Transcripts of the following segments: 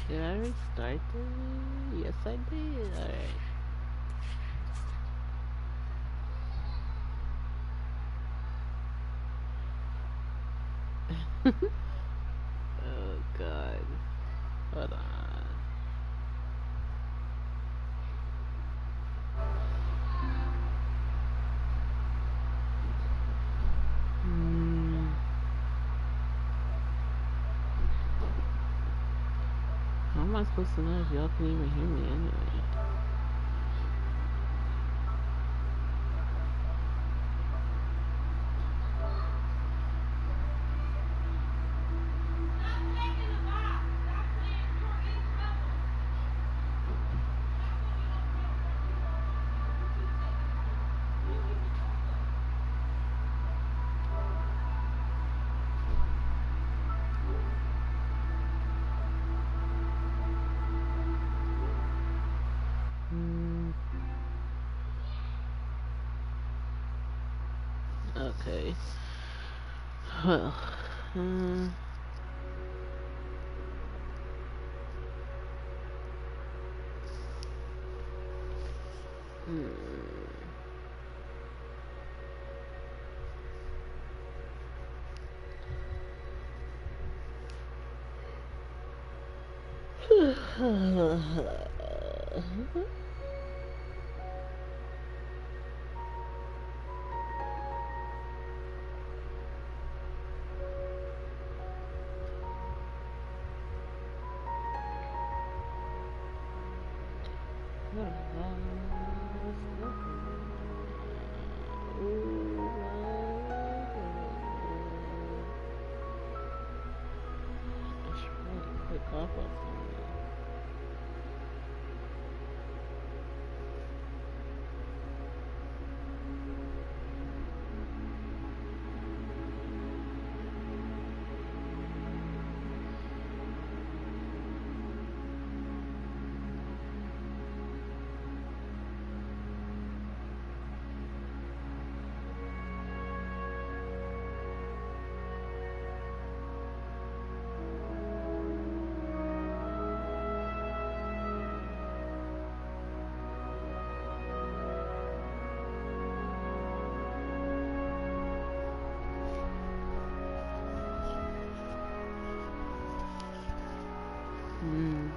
Did I restart it? Yes, I did. Alright. Oh god. Hold on. Hmm. How am I supposed to know if y'all can even hear me anyway? Hmm. Okay. Well. Hmm. I should probably click off on something. Hmm.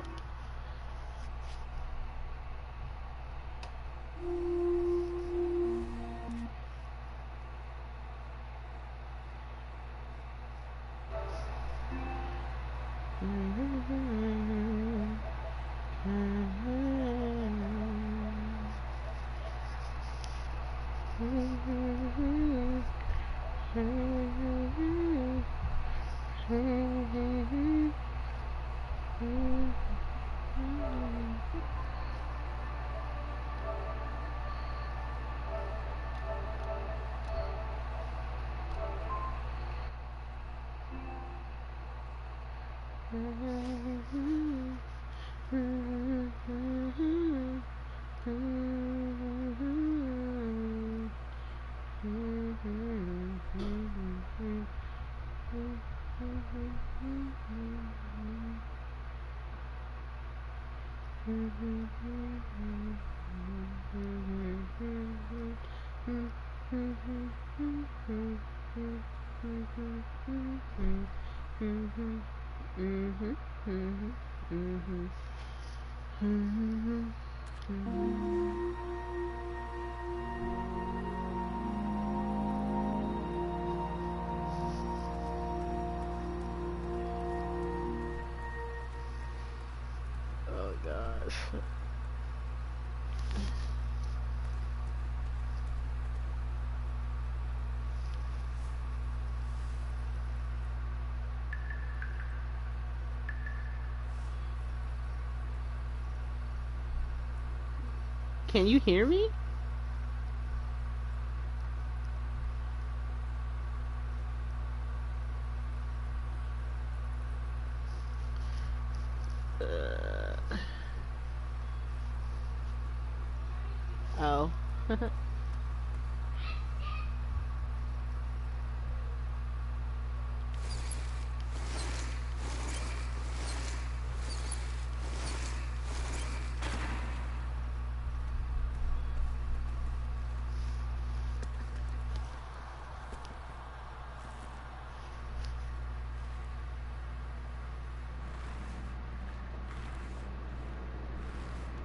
Oh gosh. Can you hear me? Oh.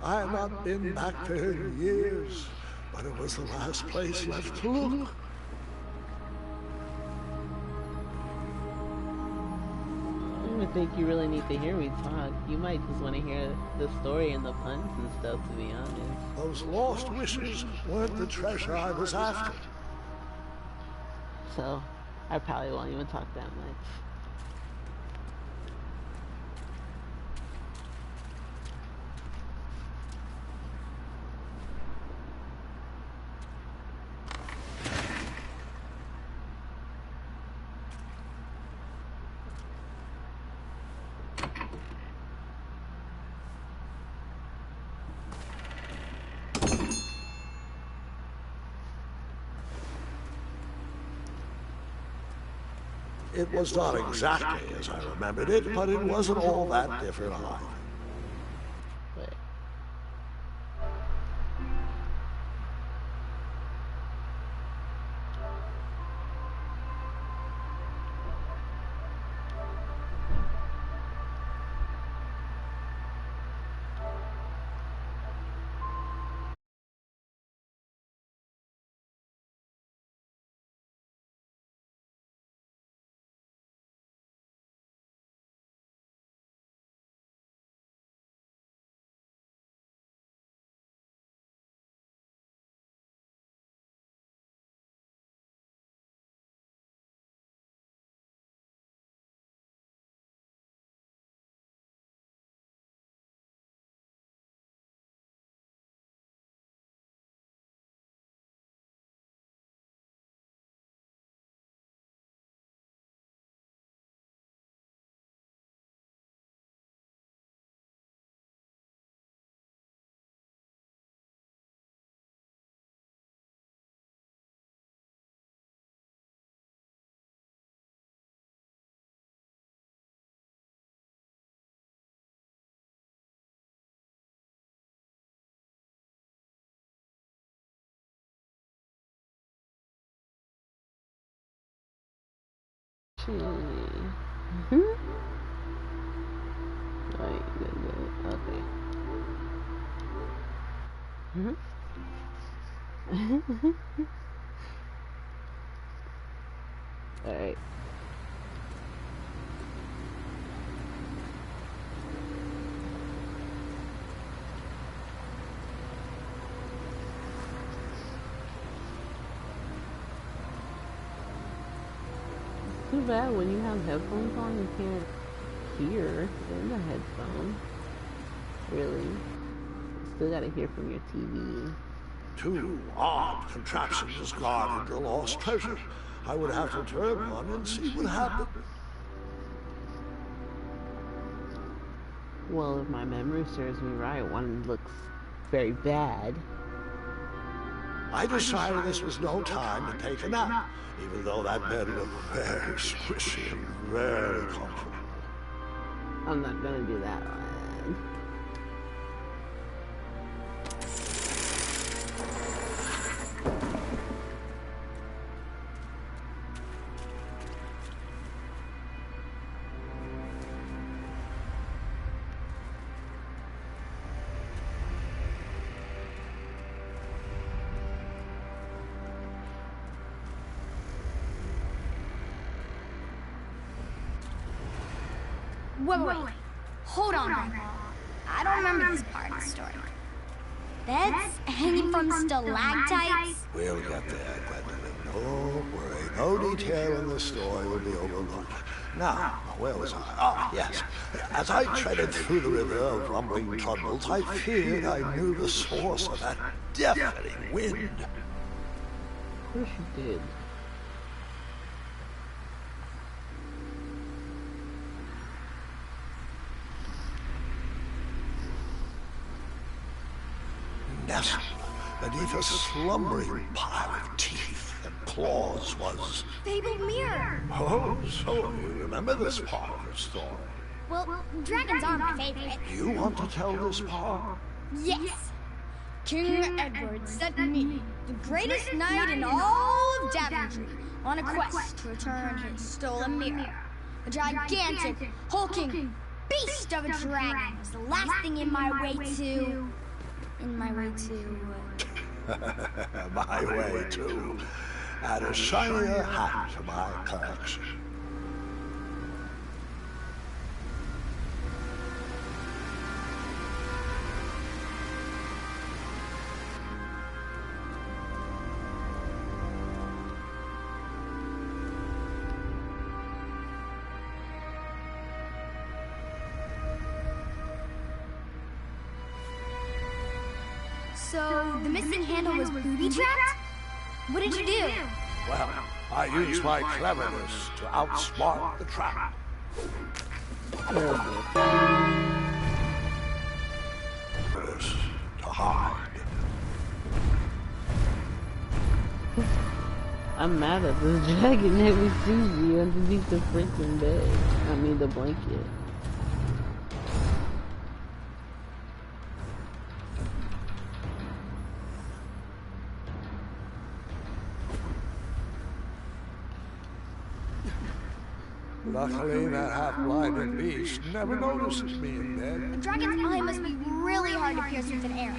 I have not been back there in years, but it was the last place left to look. I don't even think you really need to hear me talk. You might just want to hear the story and the puns and stuff, to be honest. Those lost wishes weren't the treasure I was after. So, I probably won't even talk that much. It was not exactly as I remembered it, but it wasn't all that different either. But Alright, good. Okay. Alright. Too bad when you have headphones on, you can't hear in the headphone. Really. You still gotta hear from your TV. Two odd contraptions guarded the lost treasure. I would have to turn one and see what happened. Well, if my memory serves me right, one looks very bad. I decided this was no time to take a nap, even though that bed looked very squishy and very comfortable. I'm not gonna do that one. Wait. Hold on, Grandpa. I don't remember this part of the story. Beds hanging from stalactites? We'll get there, Gwendolyn. Don't worry. No detail in the story will be overlooked. Now, where was I? Ah, yes. As I treaded through the river of rumbling troubles, I feared I knew the source of that deafening wind. Of course you did. Nestled beneath a slumbering pile of teeth and claws was... Fabled mirror! Oh, so you remember this part of the story? Well, dragons are my favorite. You want to tell this part? Yes! King Edward sent me, the greatest knight in all of Daventry, on a quest to return his stolen mirror. A gigantic, hulking beast of a dragon was the last thing in my way to... in my way to... My way, too. Add a shinier hat to my collection. So, the missing handle was booby-trapped? What did you do? Well, I used my cleverness to outsmart the trap. Cleverness to hide. I'm mad at this dragon never sees you underneath the freaking bed. I mean the blanket. Luckily, that half-blinded beast never noticed me in bed. A dragon's eye must be really hard to pierce with an arrow.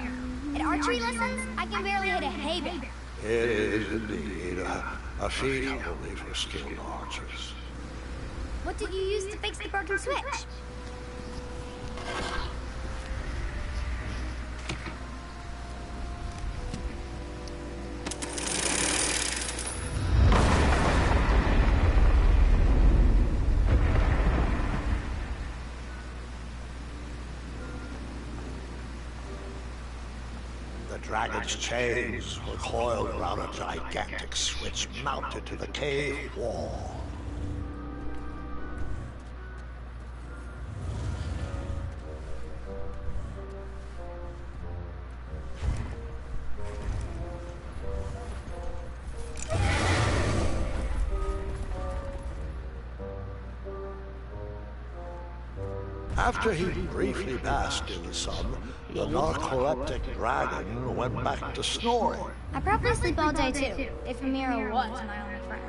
At archery lessons, I can barely hit a hay bale. It is indeed a feat only for skilled archers. What did you use to fix the broken switch? The dragon's chains were coiled around a gigantic switch mounted to the cave wall. After he briefly basked in the sun, the narcoleptic dragon went back to snoring. I probably sleep all day too, if Amira was my only friend.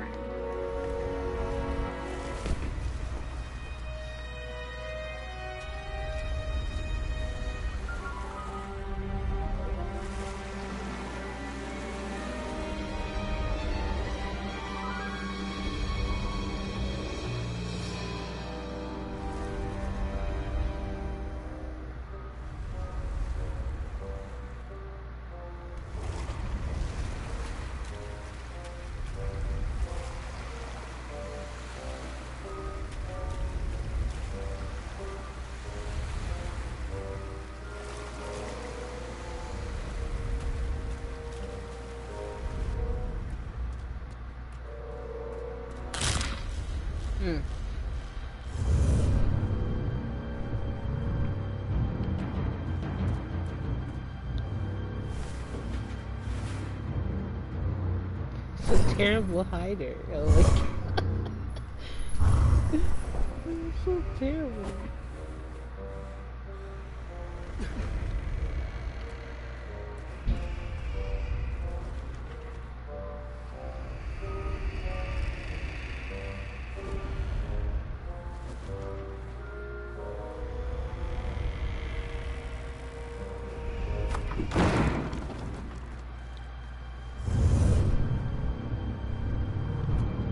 It's a terrible hider. Oh my god. It's so terrible.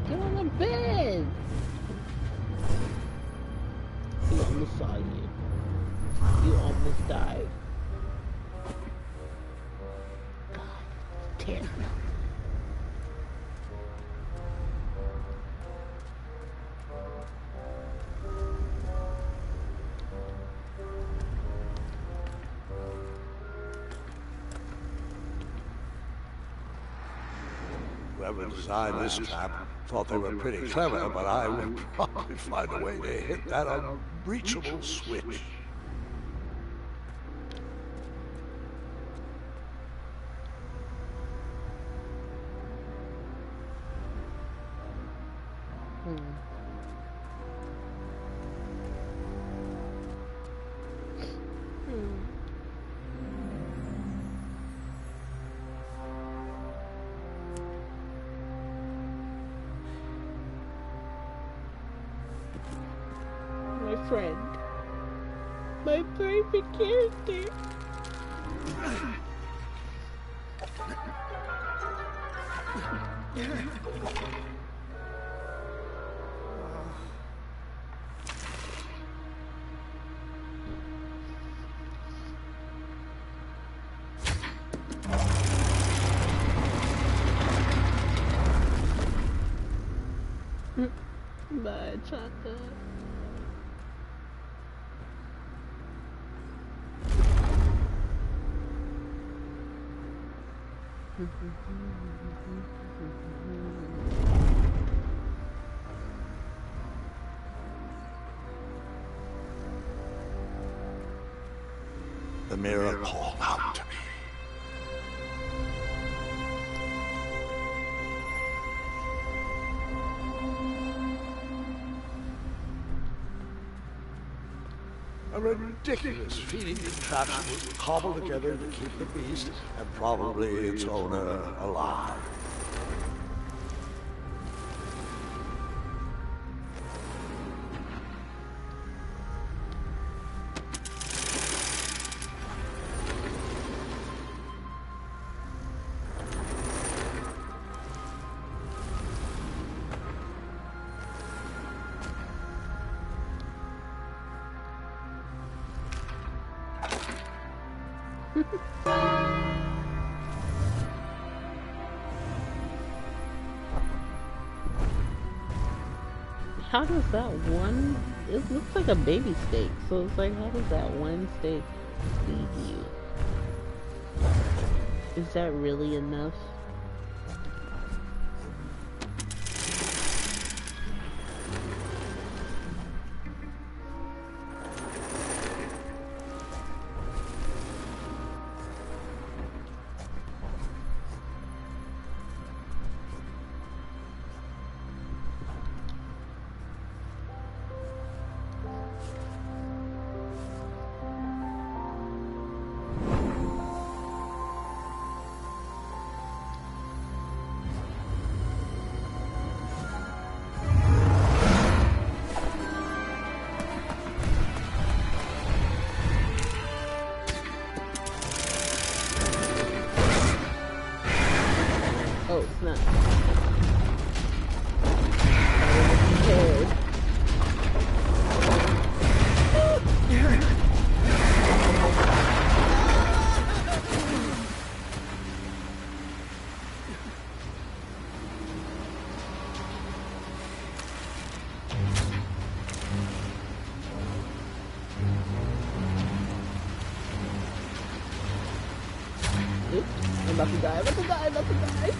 Get on the bed! He almost saw you. You almost died. God, terrible. Whoever designed this trap thought they were pretty clever, but I would probably find a way to hit that unreachable switch. My friend. My perfect character. Bye, chocolate. The mirror called out to me. A ridiculous feeding contraption was cobbled together to keep the beast and probably its owner alive. How does that one, it looks like a baby steak, so it's like, how does that one steak feed you? Is that really enough? Oh, snap. Oops, I'm about to die, I'm about to die.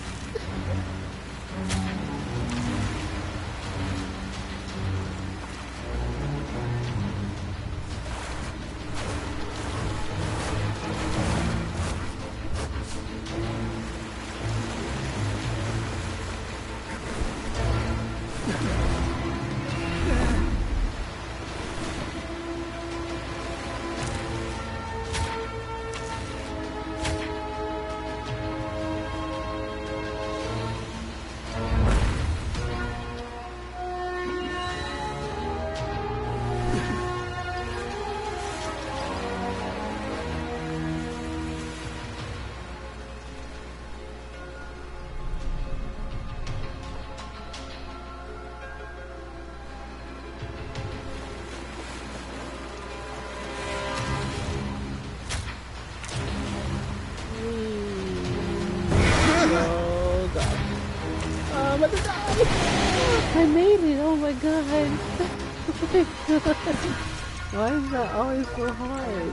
Oh god. Oh, I'm about to die! I made it! Oh my god! Oh my god! Why is that always so hard?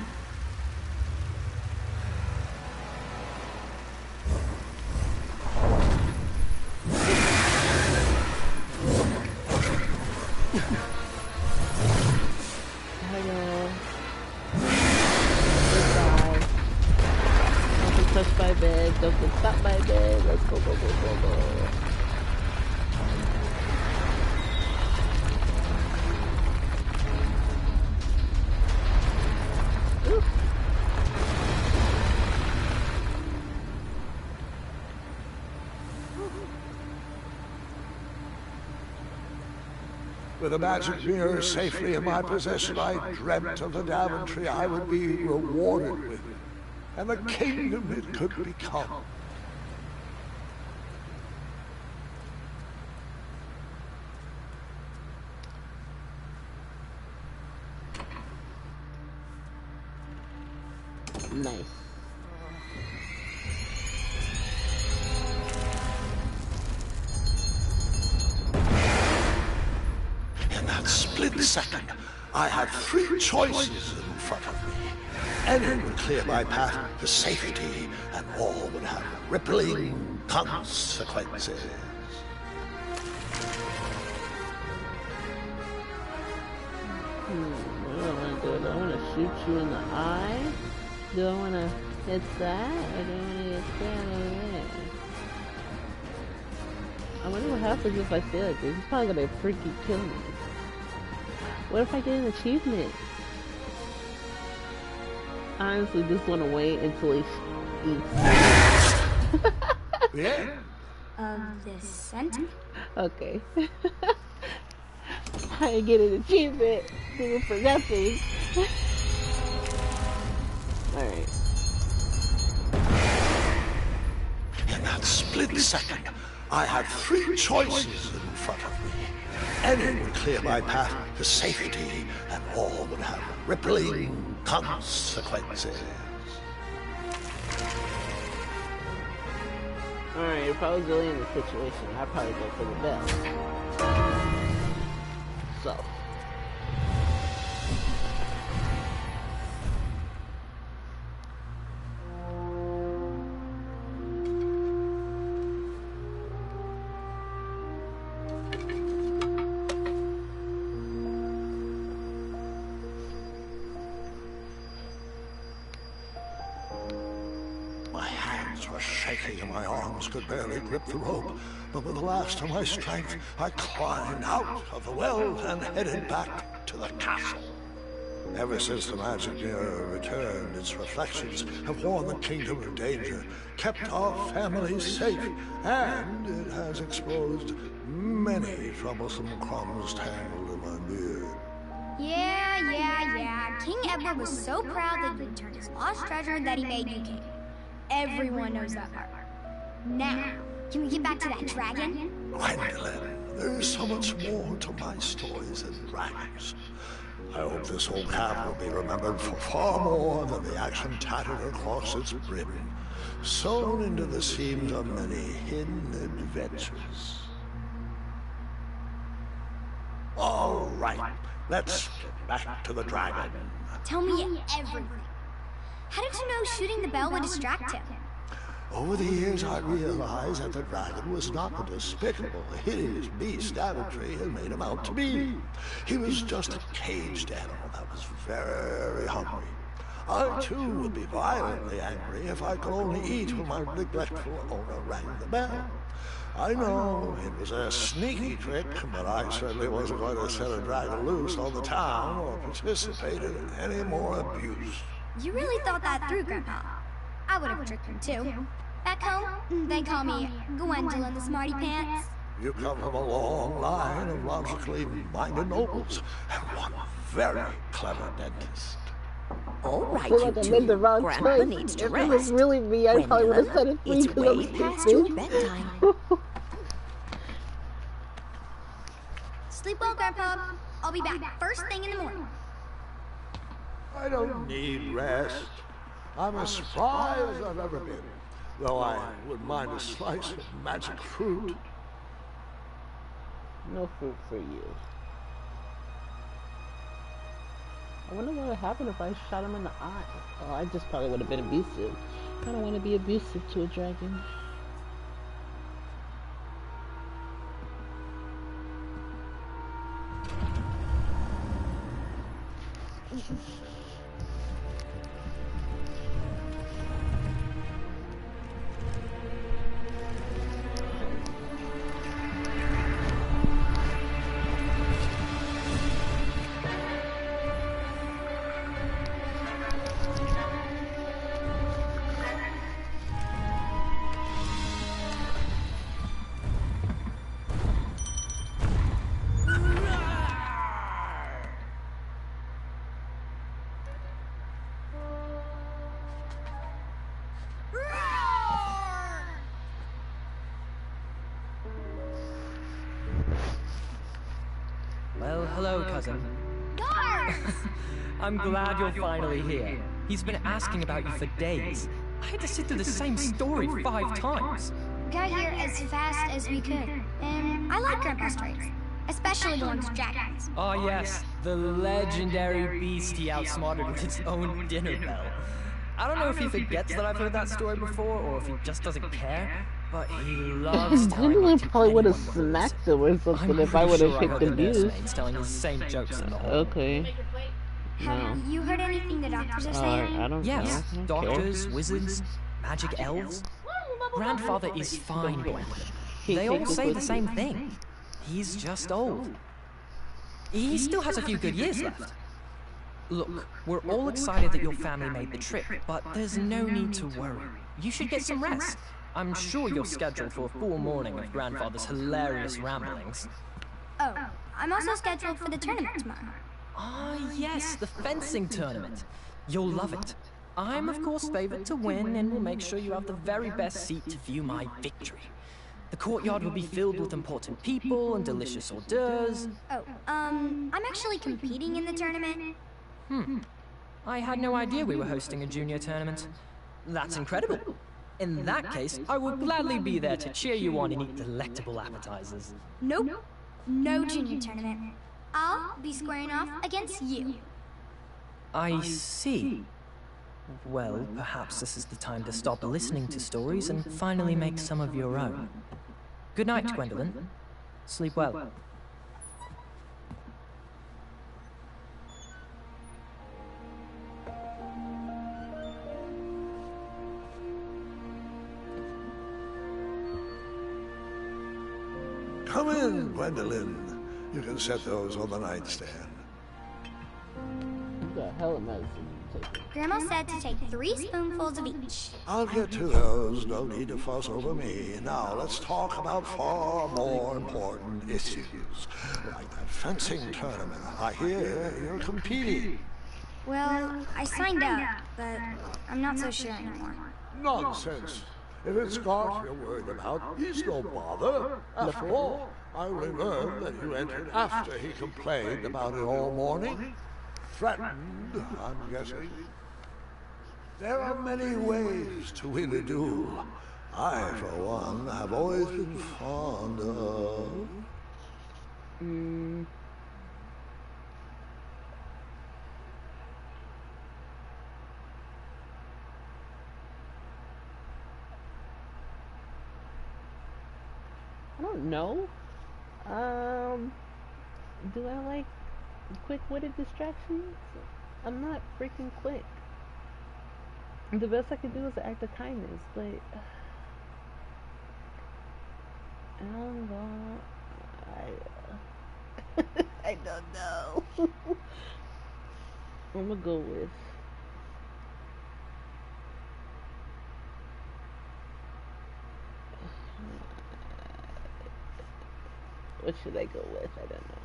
Touch my bed, don't stop my bed, let's go, go, go, go, go. Ooh. With a magic mirror safely in my possession, I dreamt of the Daventry I would be rewarded with. and the kingdom it could become. Nice. In that split second, I had three choices in front of me. Any would clear my path to safety, and all would have rippling consequences. What do I want to do? Do I want to shoot you in the eye? Do I want to hit that? Or do I want to get that over there? I wonder what happens if I stay like this. He's probably going to freaking kill me. What if I get an achievement? I honestly just want to wait until he eats. Yeah? Of this center? Okay. I get an achievement for nothing. Alright. In that split second, I had three choices in front of me. Any would clear my path to safety, and all would have rippling consequences. Alright, if I was really in the situation, I'd probably go for the bell. So. My hands were shaking and my arms could barely grip the rope, but with the last of my strength, I climbed out of the well and headed back to the castle. Ever since the magic mirror returned, its reflections have warned the kingdom of danger, kept our family safe, and it has exposed many troublesome crumbs tangled in my beard. Yeah. King Edward was so proud that he returned his lost treasure that he made you king. Everyone knows that part. Now, can we get back to that dragon? Gwendolyn, there's so much more to my stories than dragons. I hope this old cap will be remembered for far more than the action tattered across its brim, sewn into the seams of many hidden adventures. All right, let's get back to the dragon. Tell me everything. How did you know shooting the bell would distract him? Over the years, I realized that the dragon was not the despicable, hideous beast Daventry had made him out to be. He was just a caged animal that was very hungry. I, too, would be violently angry if I could only eat when my neglectful owner rang the bell. I know it was a sneaky trick, but I certainly wasn't going to set a dragon loose on the town or participate in any more abuse. You really thought that through, Grandpa. I would have tricked him too. Back home, they call me Gwendolyn the Smarty Pants. You come from a long line of logically minded nobles, and one very clever dentist. All right, I feel you like I made the two. wrong Grandpa choice. needs to If it was rest. really me, I probably would have set it free It's because I'm way past your stupid. bedtime. Sleep well, Grandpa. I'll be back first thing in the morning. I don't need rest. I'm as spry as I've ever been, though I wouldn't mind a slice of magic fruit. No fruit for you. I wonder what would happen if I shot him in the eye. Oh, I just probably would have been abusive. I don't want to be abusive to a dragon. Hello, cousin. Guards! I'm glad you're finally here. He's been asking about you for days. I had to sit through the same story 5 times. We got here as fast as we could. And I like Grandpa's stories, especially the ones with dragons. Oh yes, the legendary beast he outsmarted with its own dinner bell. I don't know if he forgets that I've heard that story before, or if he just doesn't care, but he loves telling Gwendolyn it to probably would have anyone who smacked him or something I'm if I pretty would have sure I picked heard the abuse. nursemaid's telling the same jokes in the hall. Okay. No. Have you heard anything the doctors are saying? I don't Yes, know. doctors, wizards, magic elves. Grandfather is fine, Gwendolyn. They all say the same thing. He's just old. He still has a few good years left. Look, we're all excited that your family made the trip, but there's no need to worry. You should get some rest. I'm sure you're scheduled for a full morning of Grandfather's hilarious ramblings. Oh, I'm also scheduled for the tournament tomorrow. Ah, yes, the fencing tournament. You'll love it. I'm, of course, favored to win, and will make sure you have the very best seat to view my victory. The courtyard will be filled with important people and delicious hors d'oeuvres. Oh, I'm actually competing in the tournament. I had no idea we were hosting a junior tournament. That's incredible. In that case, I will gladly be there to cheer you on and eat delectable appetizers. Nope. No junior tournament. I'll be squaring off against you. I see. Well, perhaps this is the time to stop listening to stories and finally make some of your own. Good night, Gwendolyn. Sleep well. Come in, Gwendolyn. You can set those on the nightstand. What the hell am I taking? Grandma said to take 3 spoonfuls of each. I'll get to those. No need to fuss over me. Now let's talk about far more important issues. Like that fencing tournament. I hear you're competing. Well, I signed up, but I'm not so sure anymore. Nonsense. If it's Scott you're worried about, he's no bother. After all, I only learned that you entered after he complained about it all morning. Threatened, I'm guessing. There are many ways to win a duel. I, for one, have always been fond of... I don't know. Do I like quick-witted distractions? I'm not freaking quick. The best I can do is an act of kindness, but I don't know. I'm gonna go with what should I go with? I don't know.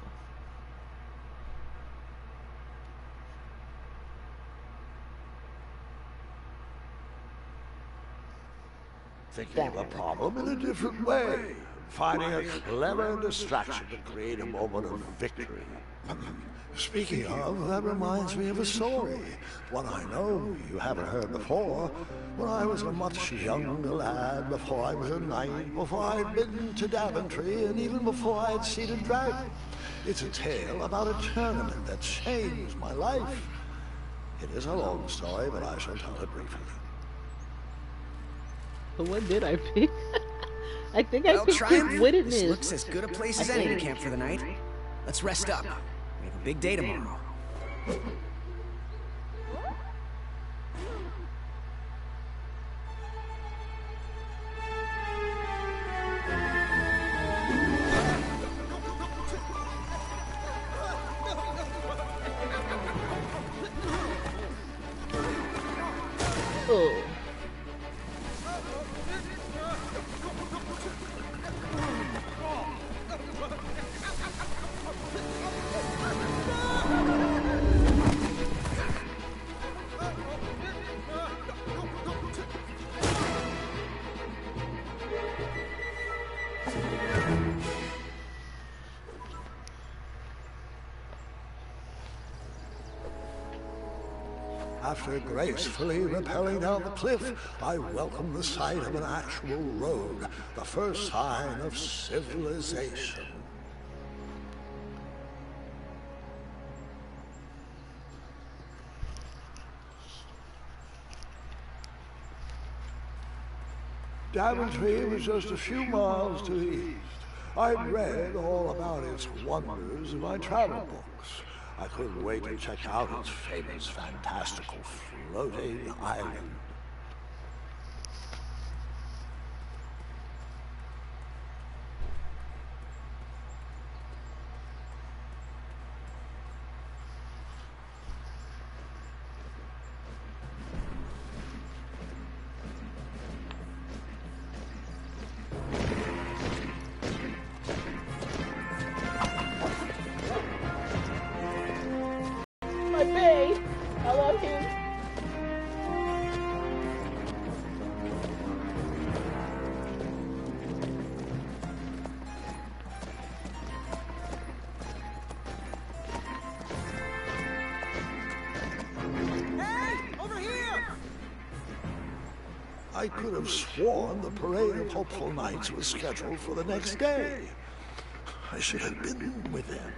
Thinking of a problem in a different way. Finding a clever distraction to create a moment of victory. Speaking of, that reminds me of a story. One I know you haven't heard before. When I was a much younger lad, before I was a knight, before I'd been to Daventry, and even before I'd seen a dragon. It's a tale about a tournament that changed my life. It is a long story, but I shall tell it briefly. What did I pick? I think I picked Triumph, quick-wittedness. this looks as good a place as any to camp for the night. Let's rest up. We have a big day tomorrow. Oh. After gracefully rappelling down the cliff, I welcomed the sight of an actual road, the first sign of civilization. Daventry was just a few miles to the east. I'd read all about its wonders in my travel books. I couldn't wait to check out its famous, fantastical floating island. I love him. Hey! Over here! I could have sworn the parade of hopeful knights was scheduled for the next day. I should have been with them,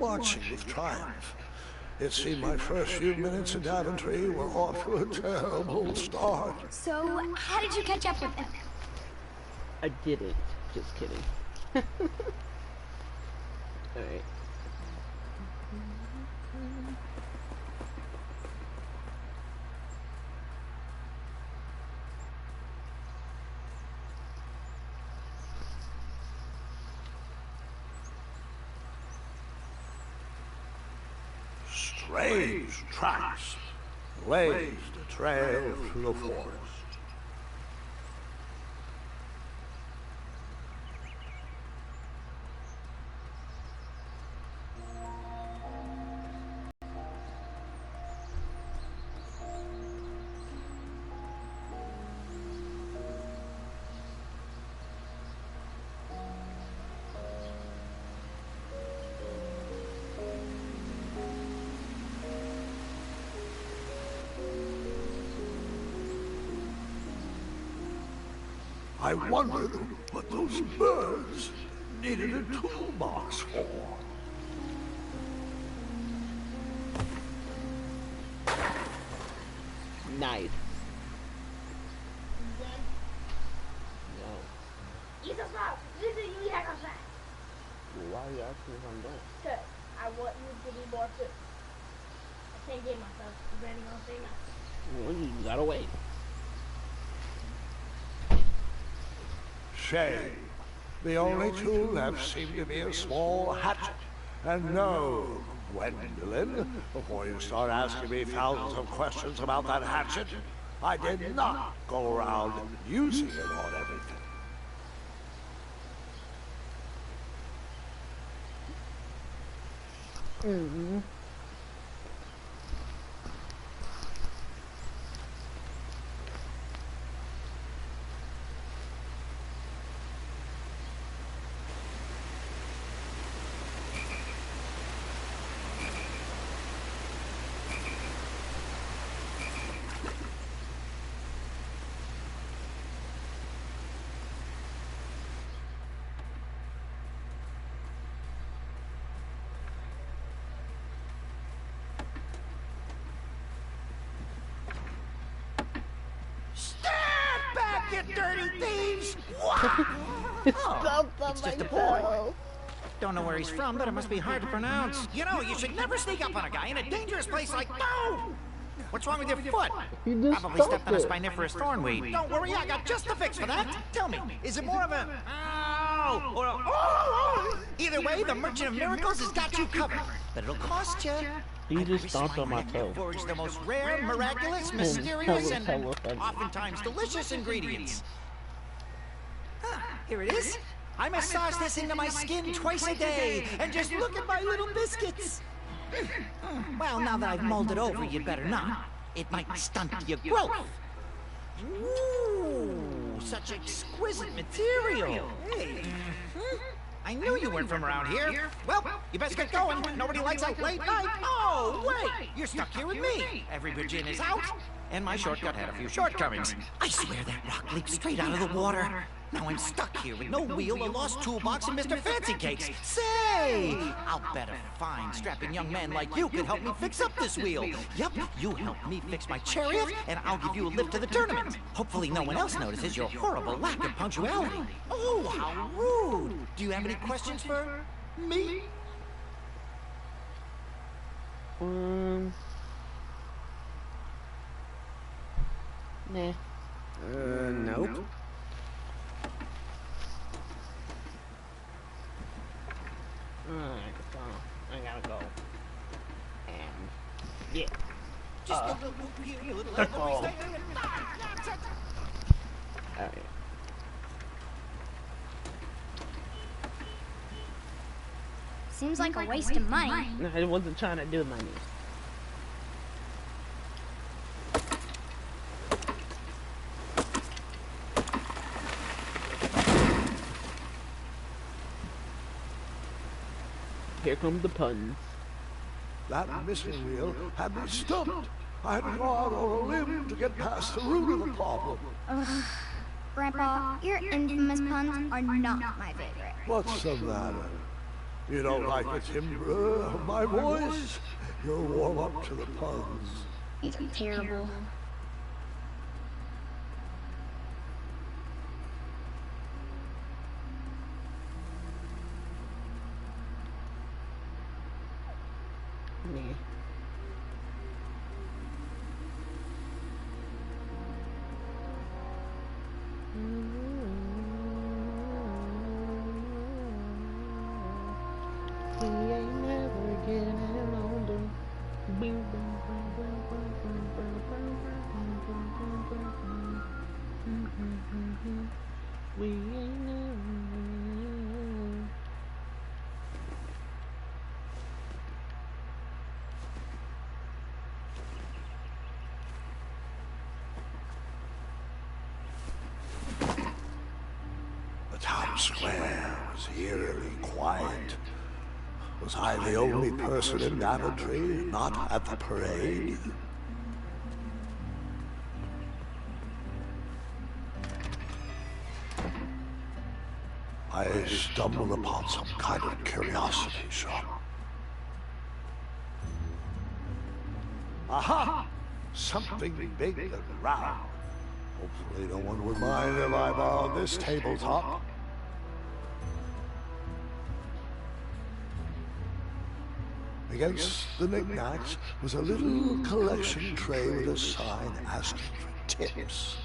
marching with triumph. It seemed my first few minutes in Daventry were off to a terrible start. So, how did you catch up with them? I didn't. Just kidding. Alright. Strange tracks blazed a trail through the forest. I wondered what those birds needed a toolbox for. Nice. No. Why are you asking if I'm done? Because I want you to be more food. I can't get myself ready on thing now. Well, you gotta wait. Shame. The only tool left seemed to be a small hatchet. And no, Gwendolyn, before you start asking me thousands of questions about that hatchet, I did not go around using it on everything. Mm-hmm. Stand back, you dirty thieves! It's just a boy. Don't know where he's from, but it must be hard to pronounce. You know, you should never sneak up on a guy in a dangerous place like... No! What's wrong with your foot? You just Probably stepped on a it. spiniferous thornweed. Don't worry, I got just the fix for that. Tell me, is it more of a... Ow! Or a... Oh! Either way, the Merchant of Miracles has got you covered. But it'll cost you. You just stomped on my toe. Forge the most rare, miraculous, mysterious, and hello. oftentimes delicious ingredients. Here it is. I massage this into my skin twice a day, and just look at my little biscuits. Well, now that I've mulled it over, you'd better not. It might stunt your growth. Ooh, such exquisite material. Hey. I I knew you weren't from around here. Well, you best get going. Nobody likes a late night. Oh, wait! You're stuck here with me. Every bridge in is out, and my shortcut had a few shortcomings. I swear that rock leaped straight out of the water. Now I'm stuck here with no wheel, a lost toolbox, and Mr. Fancy Cakes. Say! I'll bet a fine, strapping young man like you could help me fix up this wheel. Yup, you help me fix my chariot, and I'll give you a lift to the tournament. Hopefully no one else notices your horrible lack of punctuality. Oh, how rude! Do you have any questions for me? Nah. Nope. Alright, so I gotta go. And yeah. Just a little here, a little there. Alright. Seems like a waste of money. No, I wasn't trying to do money. Here come the puns. That missing wheel had me stumped. I had to go out on a limb to get past the root of the problem. Grandpa, your infamous puns are not my favorite. What's the matter? You don't like the timbre of my voice? You'll warm up to the puns. These are terrible. Nah. We ain't never getting older. We ain't never. The town square was eerily quiet. Was I the only person in Daventry not at the parade? I stumbled upon some kind of curiosity shop. Aha! Something big and round. Hopefully no one would mind if I borrowed this tabletop. Against the knickknacks was a little collection tray with a sign asking for tips.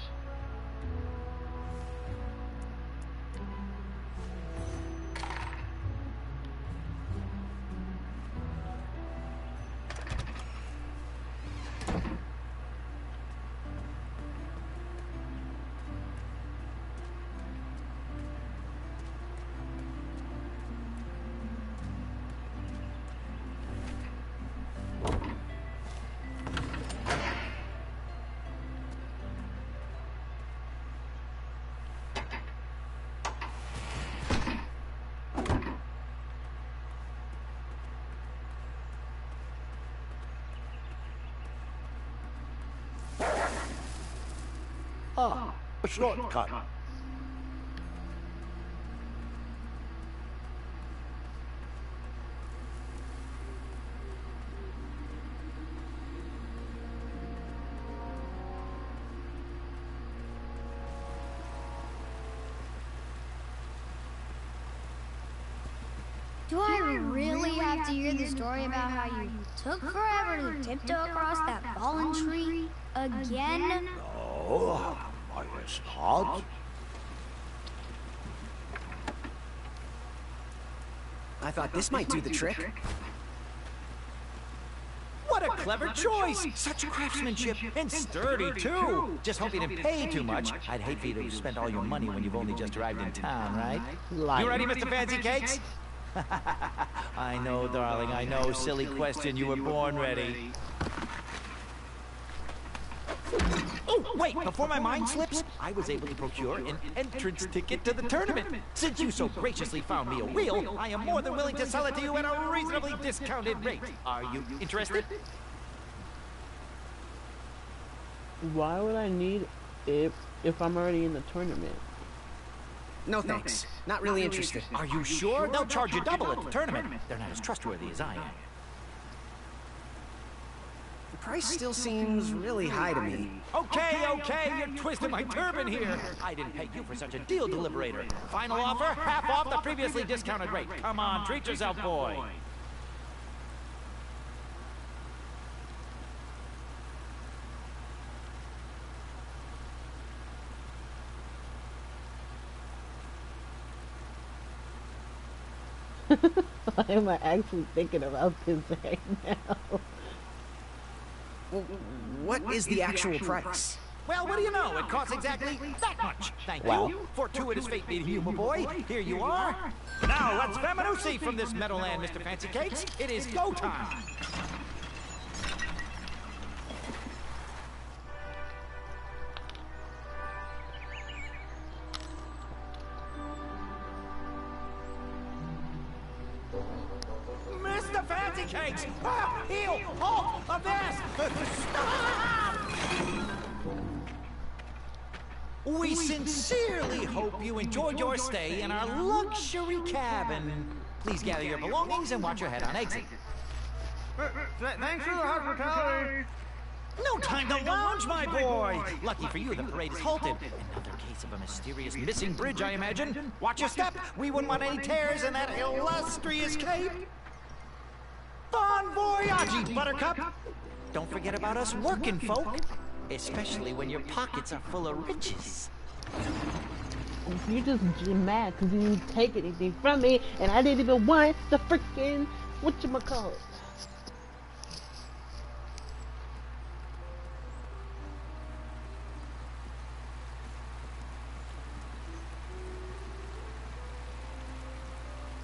Ah, a shortcut. Do I really have to hear the story about how you took forever to tiptoe across that fallen tree again? Oh, I guess not. I thought this might do the trick. What a clever choice! Such craftsmanship, and sturdy, too! Just hope you didn't pay too much. I'd hate for you to have spent all your money when you've only just arrived in town, right? Liar. You ready, Mr. Fancy Cakes? I know, darling, I know. Silly question. You were born ready. Oh, wait, before my mind slips, I was able to procure an entrance ticket to the tournament. Since you so graciously found me a wheel, I am more than willing to sell it to you at a reasonably discounted rate. Are you interested? Why would I need it if I'm already in the tournament? No thanks. Not really interested. Are you sure? They'll charge you double at the tournament. They're not as trustworthy as I am. The price still seems really high to me. Okay, you're twisting my turban here. I didn't pay you for such a deal, Deliberator. Final offer, half off the previously discounted rate. Come on, treat yourself, boy. Why am I actually thinking about this right now? Well, what is the actual price? Well, what do you know? It costs exactly that much. Thank you. Fortuitous fate meeting you, my boy. Here you are. Now, let's Feminusi from this Meadowland, Mr. Fancy Cakes. It is go time. Mr. Fancy Cakes! Ah, heel! Halt! A this! Stop! We sincerely hope you enjoyed your stay in our luxury cabin. Please gather your belongings and watch your head on exit. Thanks for the hospitality. No time to lounge, my boy! Lucky for you, the parade is halted. Another case of a mysterious missing bridge, I imagine. Watch your step! We wouldn't want any tears in that illustrious cape! Bon voyage, Buttercup! Don't forget about us working folk, especially when your pockets are full of riches. You're just mad because you didn't take anything from me, and I didn't even want the freaking whatchamacallit.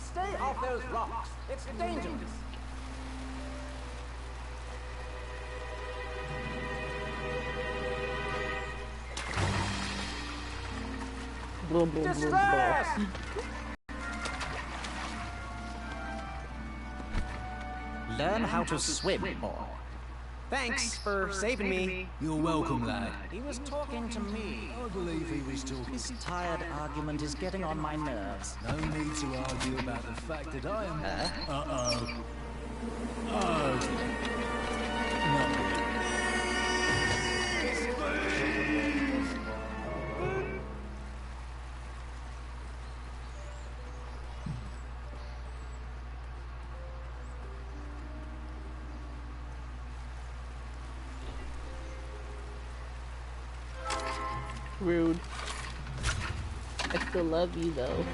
Stay off those rocks. It's dangerous. Blah, blah, blah, Distress! Learn how to swim, boy. Thanks for saving me. You're welcome, lad. He was talking to me. I believe he was talking. This tired argument is getting on my nerves. No need to argue about the fact that I am... Uh-oh. Oh. No. Rude. I still love you though.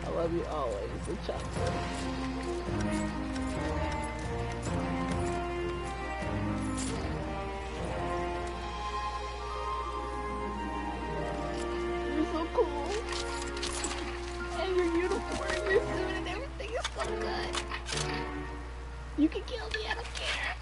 I love you always, the chocolate. You're so cool. And your uniform, your suit, and everything is so good. You can kill me, I don't care.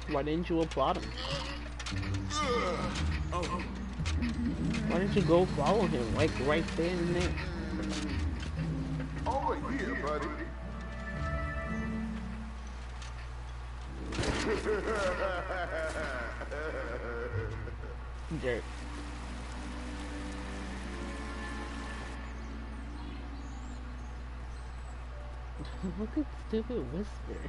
Why didn't you applaud him? Why didn't you go follow him, like right there and there? Over here, buddy. Jerk. Look at stupid Whisper.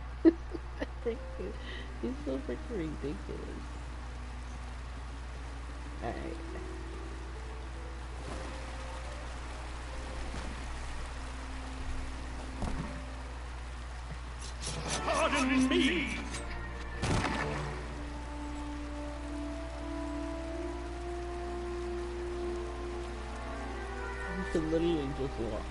He's so freaking ridiculous. Alright. me! You could literally just walk.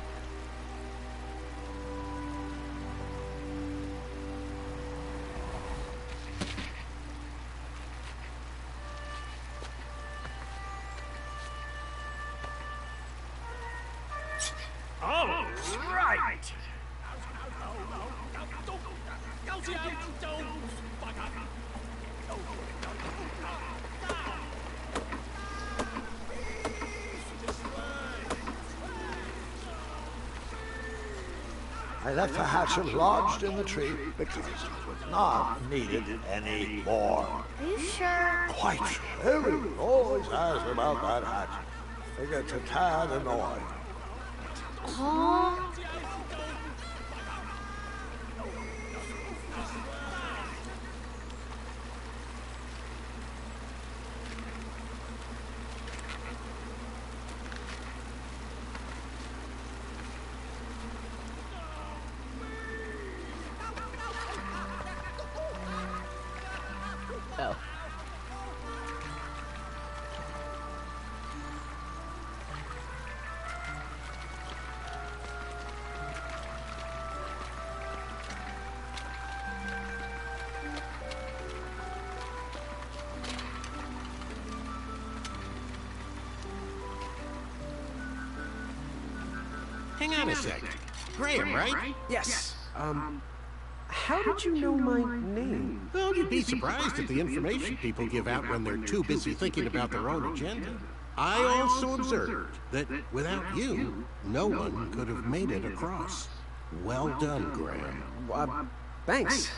All right! I left the hatchet lodged in the tree because it was not needed anymore. Are you sure? Quite sure. Everyone always asks about that hatchet. It gets a tad annoying. Oh. Oh. Hang on a sec. Graham, right? Yes. How did you know my name? Well, you'd be surprised at the information people give out when they're too busy thinking about their own agenda. I also observed that without you, no one could have made it across. Well done, Graham. Thanks,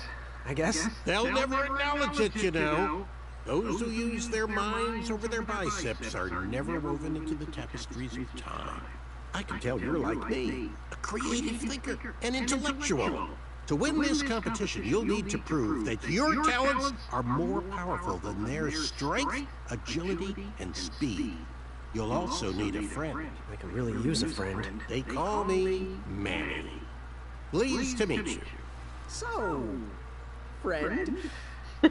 I guess. They'll never acknowledge it, you know. Those who use their minds over their biceps are never woven into the tapestries of time. I can tell you're like me, a creative thinker, an intellectual. To win this competition, you'll need to prove that your talents are more powerful than their strength, agility, and speed. You'll also need a friend. I could really use a friend. They call me Manny. Pleased to meet you. So, friend?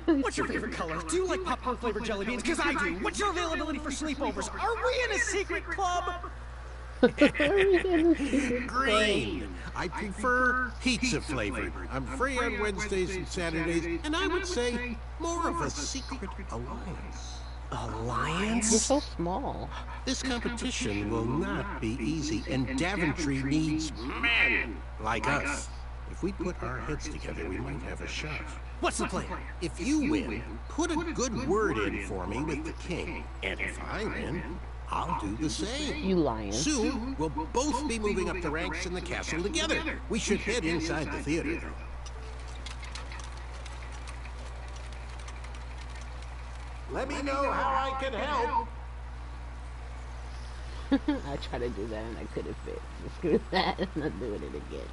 What's your favorite color? Do you like popcorn-flavored jelly beans? Because I do. What's your availability for sleepovers? Are we in a secret club? Green. I prefer pizza flavored. I'm free on Wednesdays and Saturdays, and I would say more of a secret alliance. Alliance? You're so small. This competition will not be easy, and Daventry needs men like us. If we put our heads together, we might have a shot. What's the plan? If you win, put a good word in for me with the king. And if I win, I'll do the same. You lying. Soon, we'll both be moving up the ranks in the castle together. We should head inside the theater, though. Let me know how I can help. I tried to do that and I couldn't fit. Screw that, I'm not doing it again.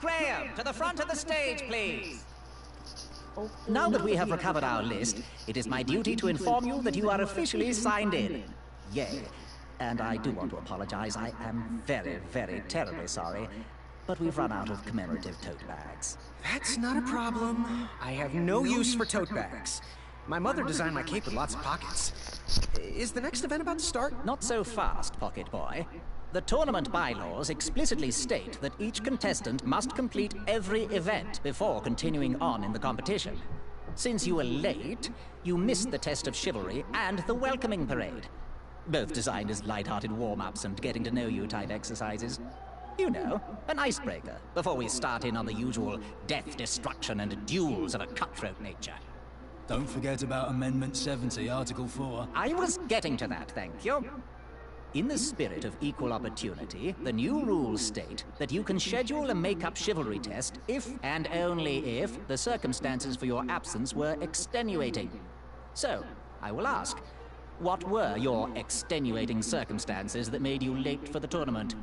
Graham, to the front of the stage, please. Now that we have recovered our list, it is my duty to inform you that you are officially signed in. Yay. And I do want to apologize. I am very, very terribly sorry. But we've run out of commemorative tote bags. That's not a problem. I have no use for tote bags. My mother designed my cape with lots of pockets. Is the next event about to start? Not so fast, Pocket Boy. The tournament bylaws explicitly state that each contestant must complete every event before continuing on in the competition. Since you were late, you missed the test of chivalry and the welcoming parade. Both designed as light-hearted warm-ups and getting-to-know-you type exercises. You know, an icebreaker before we start in on the usual death, destruction, and duels of a cutthroat nature. Don't forget about Amendment 70, Article 4. I was getting to that, thank you. In the spirit of equal opportunity, the new rules state that you can schedule a make-up chivalry test if and only if the circumstances for your absence were extenuating. So, I will ask, What were your extenuating circumstances that made you late for the tournament?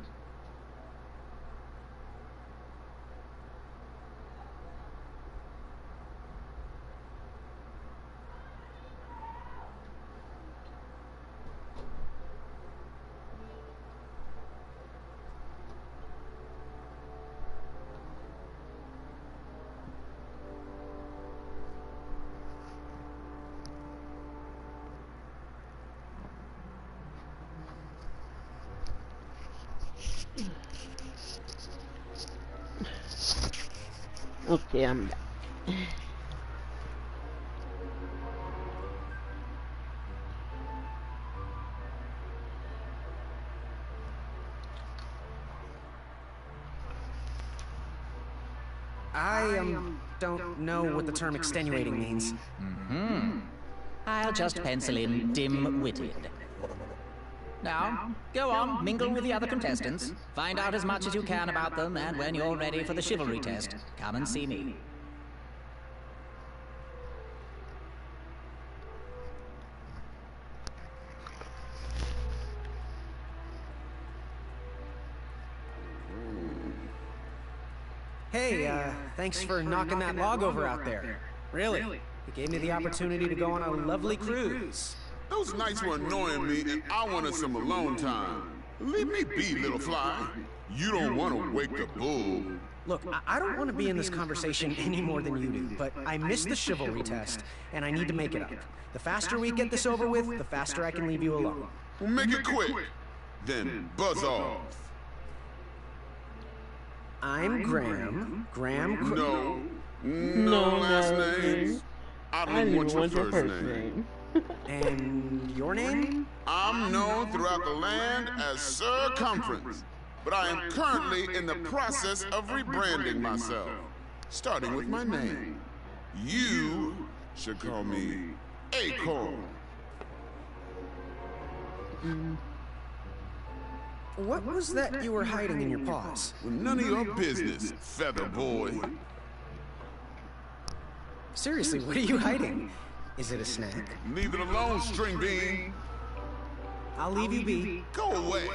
Okay, I'm back. I don't know what the term extenuating means. I'll just pencil in dim-witted. Now, go on, mingle with the other contestants. Find out as much as you can about them, and when you're ready for the chivalry test, come and see me. Hey, thanks for knocking that log over out there. Really, it gave me the opportunity to go on a lovely cruise. Those nights were annoying me, and I wanted some alone time. Leave me be, little fly. You don't want to wake the bull. Look, I don't want to be in this conversation any more than you do, but I missed the chivalry test, and I need to make it up. The faster we get this over with, the faster I can leave you alone. Well, make it quick. Then buzz off. I'm Graham. No last name. I don't want your first name. And your name? I'm known throughout the land as Circumference, but I am currently in the process of rebranding myself, starting with my name. You should call me Acorn. What was that you were hiding in your paws? Well, none of your business, feather boy. Seriously, what are you hiding? Is it a snack? Leave it alone, string bean. I'll leave you be. Go away.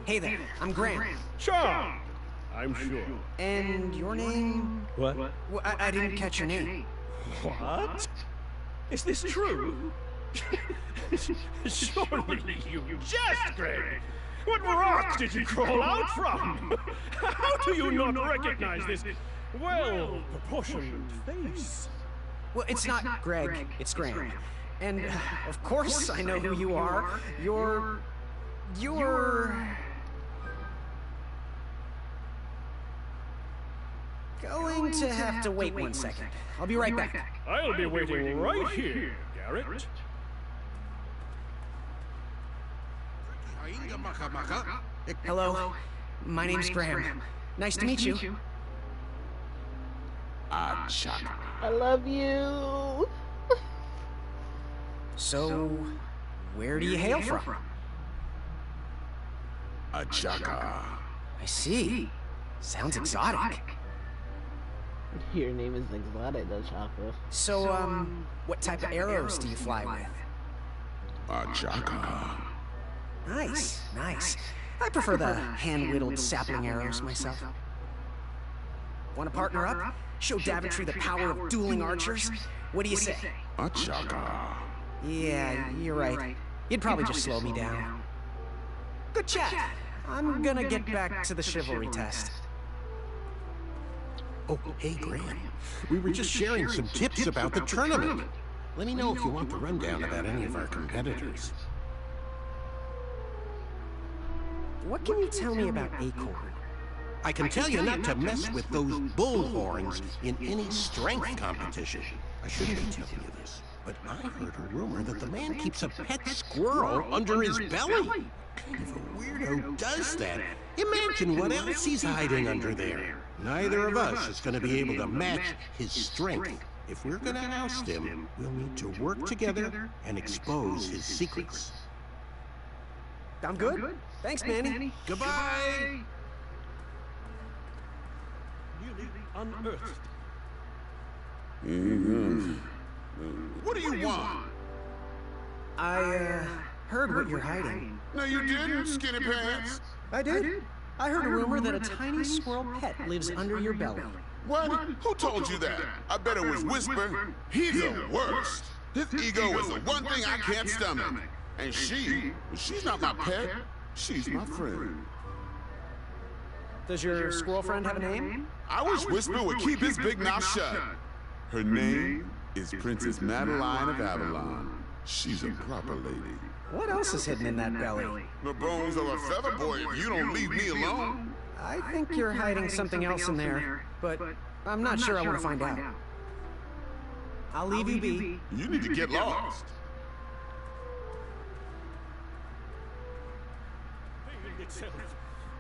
Hey there, I'm Graham. Sure, I'm sure. And your name? What? Well, I didn't catch your name. What? Is this true? Surely you jest, Greg. What rock did you crawl out from? How do you not recognize this well-proportioned face? Well, it's not Greg, it's Graham. And, of course, I know who you are. You're... going to have to wait 1 second. I'll be right back. I'll be waiting right here, Garrett. Hello, my name's Graham. Nice to meet you. I love you. So, where do you hail from? Achaka. I see. Sounds exotic. Your name is exotic, though, Chaka. So, what type of arrows do you fly with? Achaka. Nice, nice. I prefer the hand-whittled sapling arrows myself. Want to partner up? Show Daventry the power of dueling archers? What do you say? Achaka. Yeah, you're right. You'd probably just slow me down. Good chat. I'm gonna get back to the chivalry test. Oh, hey, Graham. We were just sharing some tips about the tournament. Let me know if you want the rundown about any of our competitors. What can you tell me about Acorn? I can tell you not to mess with those bullhorns in any strength competition. I shouldn't be telling you this, but I heard a rumor that the man keeps a pet squirrel under his belly. Kind of a weirdo does that. Imagine what else he's hiding under there. Neither of us is going to be able to match his strength. If we're going to oust him, we'll need to work together and expose his secrets. I'm good. Thanks, Manny. Goodbye! Newly unearthed. What do you want? I, heard what you're hiding. No, you didn't, skinny pants. I did. I heard a rumor that a tiny squirrel pet lives under your belly. What? Who told you that? I bet it was Whisper. He's the worst. His ego is the one thing I can't stomach. And she's not my pet. She's my friend. Does your squirrel friend have a name? I wish Whisper would keep his big mouth shut. Her name is Princess Madeline of Avalon. She's a proper lady. What else is hidden in that belly? The bones of a feather boy if you don't leave me alone. I think you're hiding something else in there, but I'm not sure I want to find out. I'll leave you be. You need to get lost.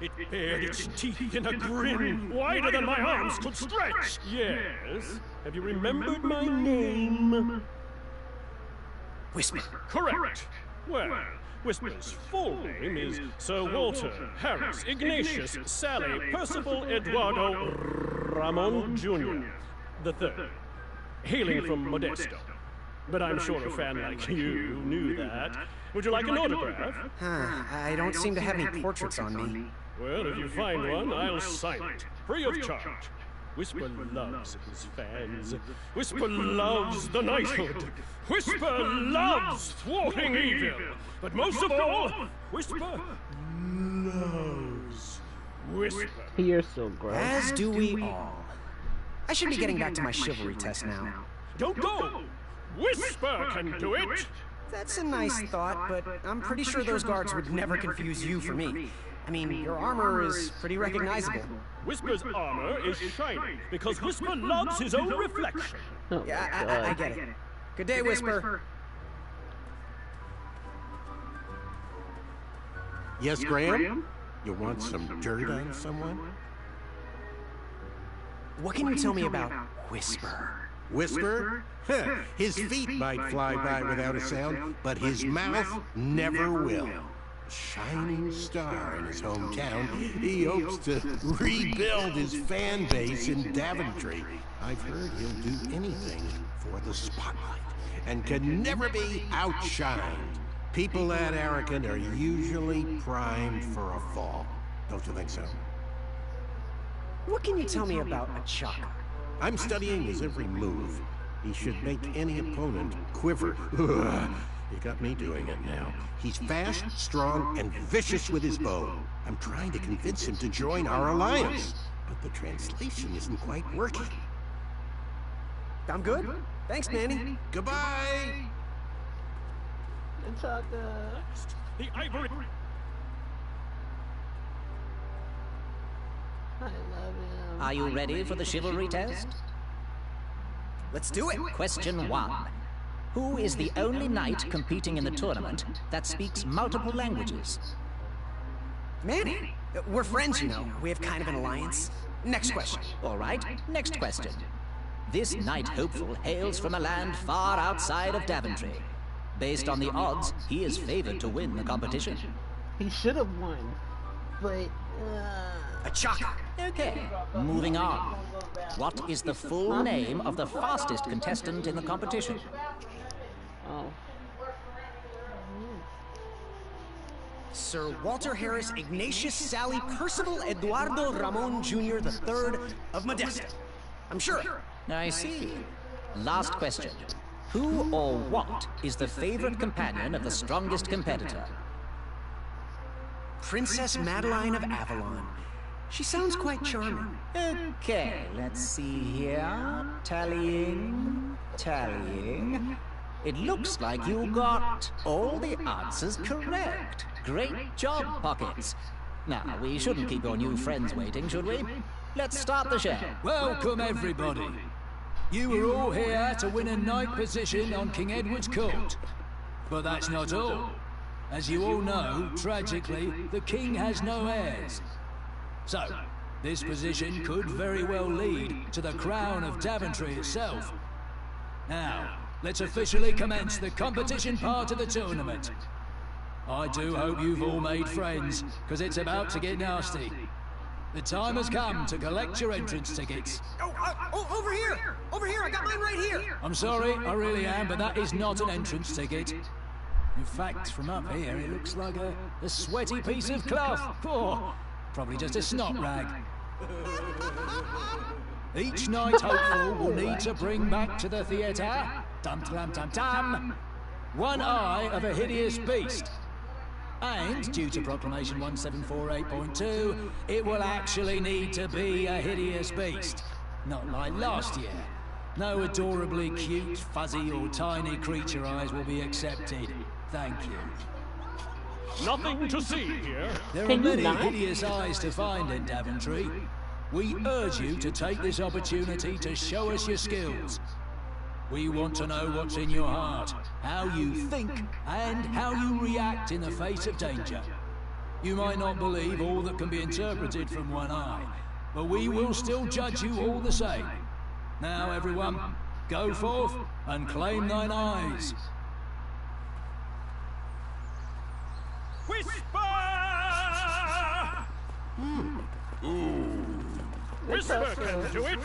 It bared its teeth in a grin wider than my arms could stretch. Yes. Have you remembered my name? Whisper. Correct. Well, Whisper's full name is Sir Walter Harris Ignatius Sally Percival Eduardo Ramon Jr. the Third, hailing from Modesto. But I'm sure a fan like you knew that. Would you like an autograph? I don't seem to have any portraits on me. Well, if you find one, I'll sign it, free of charge. Whisper loves his fans. Whisper loves the knighthood. Whisper loves thwarting evil. But most of all, Whisper loves Whisper. You're so gross. As do we all. I should be getting back to my chivalry test now. Don't go! Whisper can do it! That's a nice thought, but I'm pretty sure those guards would never confuse you for me. I mean, your armor is pretty recognizable. Whisper's armor is shiny because Whisper loves his own reflection. Oh yeah, I get it. Good day, Whisper. Yes, Graham? You want some dirt on someone? What can you tell me about Whisper? Whisper? His feet might fly by without a sound, but his mouth never will. Shining star in his hometown, he hopes to rebuild his fan base in Daventry. I've heard he'll do anything for the spotlight and can never be outshined. People that arrogant are usually primed for a fall. Don't you think so? What can you tell me about Achaka? I'm studying his every move. He should make any opponent quiver. You got me doing it now. He's fast, strong, and vicious with his bow. I'm trying to convince him to join our alliance, but the translation isn't quite working. I'm good. Thanks, Manny. Goodbye! The ivory. I love him. Are you ready for the chivalry test? Let's do it. Question 1. Who is the only knight competing in the tournament that speaks multiple languages? Manny. We're friends, you know. We have kind of an alliance. Next question. All right, next question. This knight hopeful hails from a land far outside of Daventry. Based on the odds, he is favored to win the competition. He should have won, but... Achaka. Okay, moving on. What is the full name of the fastest contestant in the competition? Oh. Sir Walter Harris Ignatius Sally Percival Eduardo Ramon Jr. the Third of Modesto. I'm sure. I see. Last question. Who or what is the favorite companion of the strongest competitor? Princess Madeline of Avalon. She sounds quite charming. Okay, let's see here. Tallying. It looks like you got all the answers correct. Great job, Pockets. Now, we shouldn't keep your new friends waiting, should we? Let's start the show. Welcome, everybody. You are all here to win a knight position on King Edward's court. But that's not all. As you all know, tragically, the king has no heirs. So, this position could very well lead to the crown of Daventry itself. Now, let's officially commence the competition part of the tournament. I do hope you've all made friends, because it's about to get nasty. The time has come to collect your entrance tickets. Over here! Over here! I got mine right here! I'm sorry, I really am, but that is not an entrance ticket. In fact, from up here, it looks like a sweaty piece of cloth. Oh, probably just a snot rag. Each night hopeful will need to bring back to the theatre, dum-dum-dum-dum, one eye of a hideous beast. And, due to Proclamation 1748.2, it will actually need to be a hideous beast. Not like last year. No adorably cute, fuzzy or tiny creature eyes will be accepted. Thank you. Nothing to see here. There are many hideous eyes to find in Daventry. We urge you to take this opportunity to show us your skills. We want to know what's in your heart, how you think, and how you react in the face of danger. You might not believe all that can be interpreted from one eye, but we will still judge you all the same. Now, everyone, go forth and claim thine eyes. Whisper! Whisper can do it.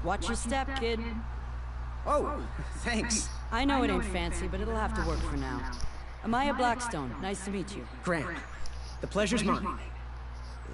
Watch your step, kid. Oh, thanks. I know it ain't fancy, but it'll have to work for now. Amaya Blackstone, nice to meet you. Grant, the pleasure's mine.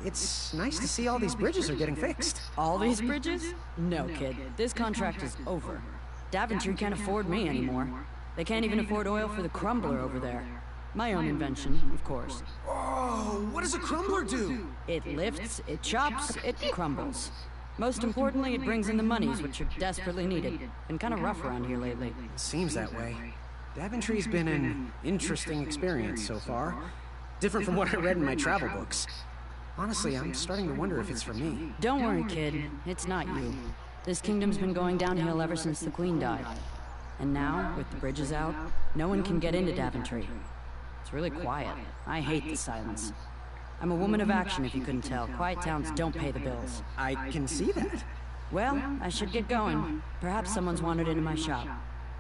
It's nice to see all these bridges are getting fixed. All these bridges? No, kid. This contract is over. Daventry can't afford me anymore. They can't even afford oil for the crumbler over there. My own invention, of course. Oh, what does a crumbler do? It lifts, it chops, it crumbles. Most importantly, it brings in the monies, which are desperately needed. Been kind of rough around here lately. Seems that way. Daventry's been an interesting experience so far. Different from what I read in my travel books. Honestly, I'm starting to wonder if it's for me. Don't worry, kid. It's not you. This kingdom's been going downhill ever since the Queen died. And now, with the bridges out, no one can get into Daventry. It's really quiet. I hate the silence. I'm a woman of action, if you couldn't tell. Quiet towns don't pay the bills. I can see that. Well, I should get going. Perhaps someone's wandered into my shop.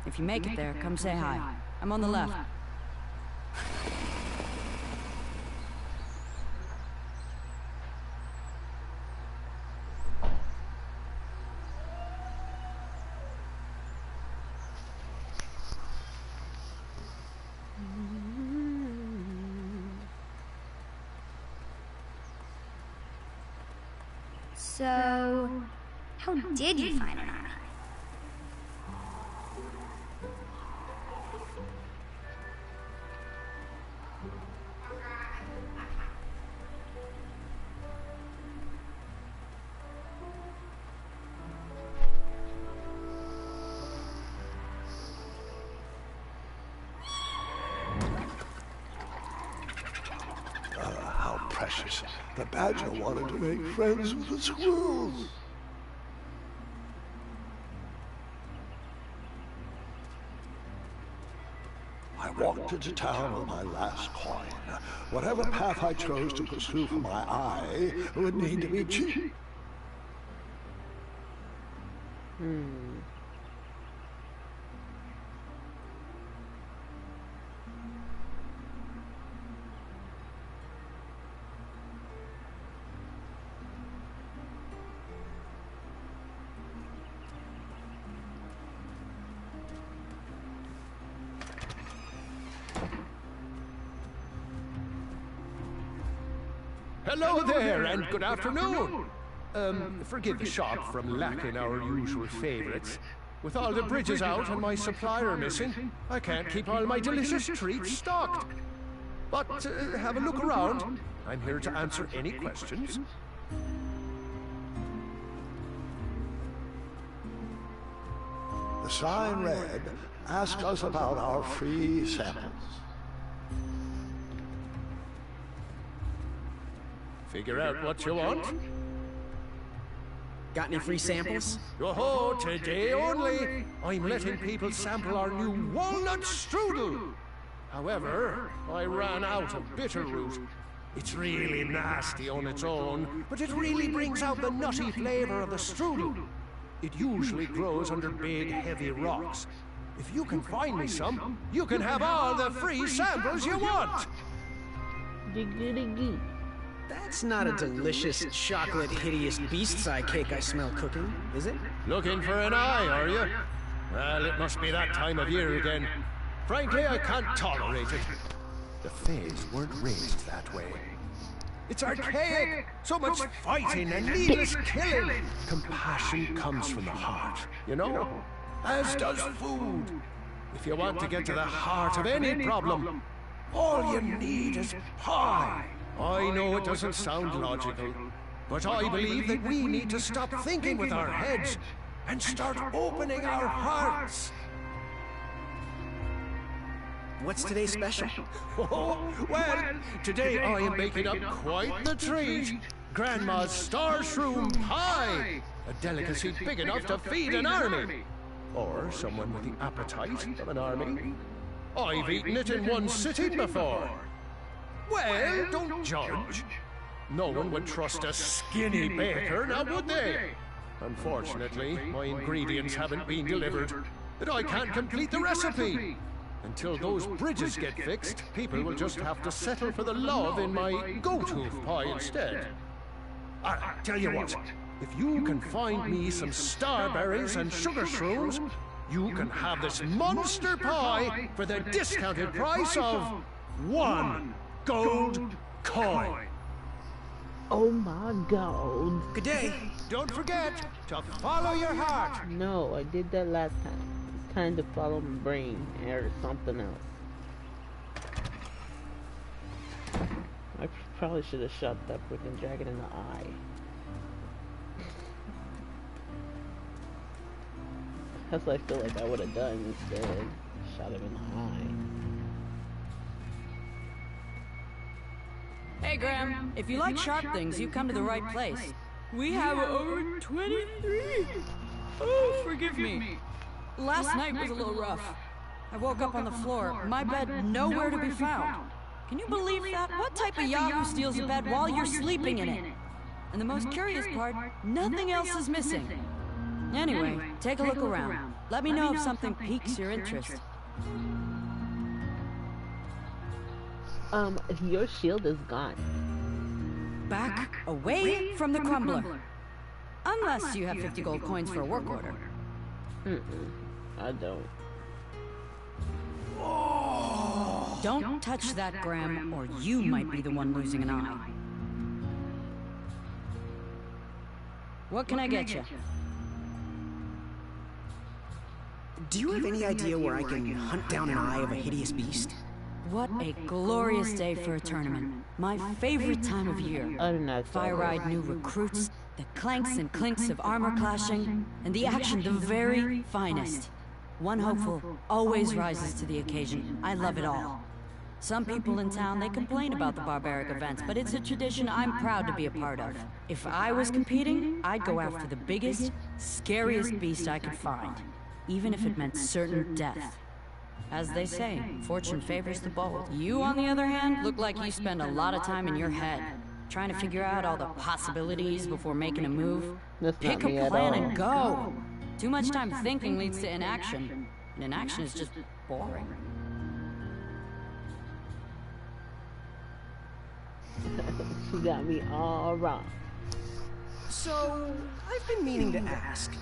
If you make it there, come say hi. I'm on the left. So, how did you find an eye? How precious. The badger wanted to make friends with the squirrels. I walked into town with my last coin. Whatever path I chose to pursue for my eye would need to be cheap. Hello there, and good afternoon. Forgive the shop from lacking our usual favorites. With all the bridges out and my supplier missing, I can't keep all my delicious treats stocked. But have a look around. I'm here to answer any questions. The sign read, "Ask us about our free samples." Figure out what you want? Got any free samples? Oh, today only, I'm letting people sample our new walnut strudel. However, I ran out of bitterroot. It's really nasty on its own, but it really brings out the nutty flavor of the strudel. It usually grows under big, heavy rocks. If you can find me some, you can have all the free samples you want. That's not a delicious, chocolate, hideous beast's eye cake I smell cooking, is it? Looking for an eye, are you? Well, it must be that time of year again. Frankly, I can't tolerate it. The Fays weren't raised that way. It's archaic! So much fighting and needless killing! Compassion comes from the heart, you know? As does food. If you want to get to the heart of any problem, all you need is pie. I know it doesn't sound logical, but I believe that we need to stop thinking with our heads and start opening our hearts. What's today's special? Oh, well, today I am making up quite the treat. Grandma's star shroom pie. A delicacy big enough to feed an army. Or someone with the appetite of an army. I've eaten it in one sitting before. Well, don't judge. No one would trust a skinny baker, now would they? Unfortunately, my ingredients haven't been delivered, and I can't complete the recipe. Until those bridges get fixed, people will just have to settle for the love in my goat-hoof pie instead. I'll tell you what, if you can find me some starberries and sugar shrooms, you can have this monster pie for the discounted price of 1 gold coin. Oh my god. Good day. Don't forget to follow your heart. No, I did that last time. It's time to follow my brain or something else. I probably should have shot that freaking dragon in the eye. That's what I feel like I would have done instead. Shot him in the eye. Hey, Graham, if you like sharp things, you've come to the right place. We have over 23. Oh, forgive me. Last night was a little rough. I woke up on the floor, my bed nowhere to be found. Can you believe that? What type of yahoo steals a bed while you're sleeping in it? And the most curious part, nothing else is missing. Anyway, take a look around. Let me know if something piques your interest. Your shield is gone. Back away from the crumbler. Unless you have 50 gold coins for a work order. I don't. Don't touch that, Graham, or you might be the one losing an eye. What can I get you? Do you have any idea where I can hunt down an eye of a hideous beast? What a glorious day for a tournament. My favorite time of year. Fire-eyed new recruits, the clanks and clinks of armor clashing, and the action the very finest. One hopeful always rises to the occasion. I love it all. Some people in town, they complain about the barbaric events, but it's a tradition I'm proud to be a part of. If I was competing, I'd go after the biggest, scariest beast I could find, even if it meant certain death. As they say, fortune favors the bold. You, on the other hand, look like you spend a lot of time in your head, trying to figure out all the possibilities before making a move. Pick a plan and go! Too much time thinking leads to inaction, and inaction is just boring. She got me all wrong. So, I've been meaning to ask.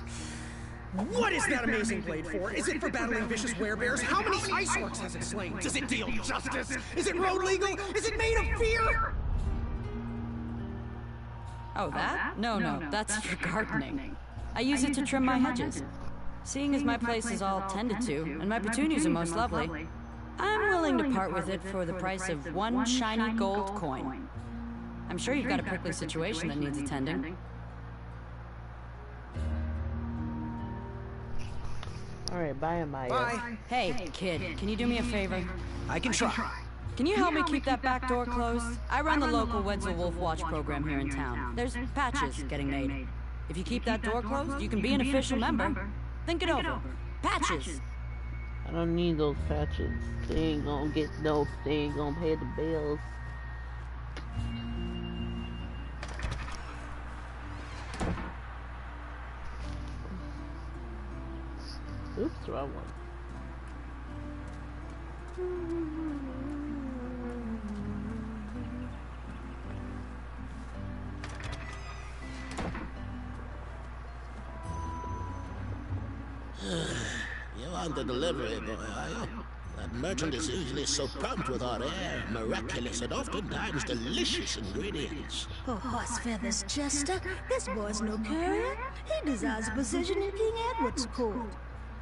What is that amazing blade for? Is it for battling vicious werebears? How many ice orcs has it slain? Does it deal justice? Is it road legal? Is it made of fear? Oh, that? No, that's for gardening. I use it to trim my hedges. Seeing as my place is all tended to, and my petunias are most lovely, I'm willing to part with it for the price of 1 shiny gold coin. I'm sure you've got a prickly situation that needs attending. Alright, bye, Maya. Bye. Hey, kid, can you do me a favor? I can try. Can you help me keep that back door closed? I run the local Wetzel Wolf Watch program here in town. There's patches getting made. If you keep that door closed, you can be an official member. Think it over. Patches! I don't need those patches. They ain't gonna get no, they ain't gonna pay the bills. Oops, wrong one. You want the delivery boy, are you? That merchant is usually so prompt with our air, miraculous, and oftentimes delicious ingredients. Oh, horse feathers, Chester. This boy's no courier. He desires a position in King Edward's court.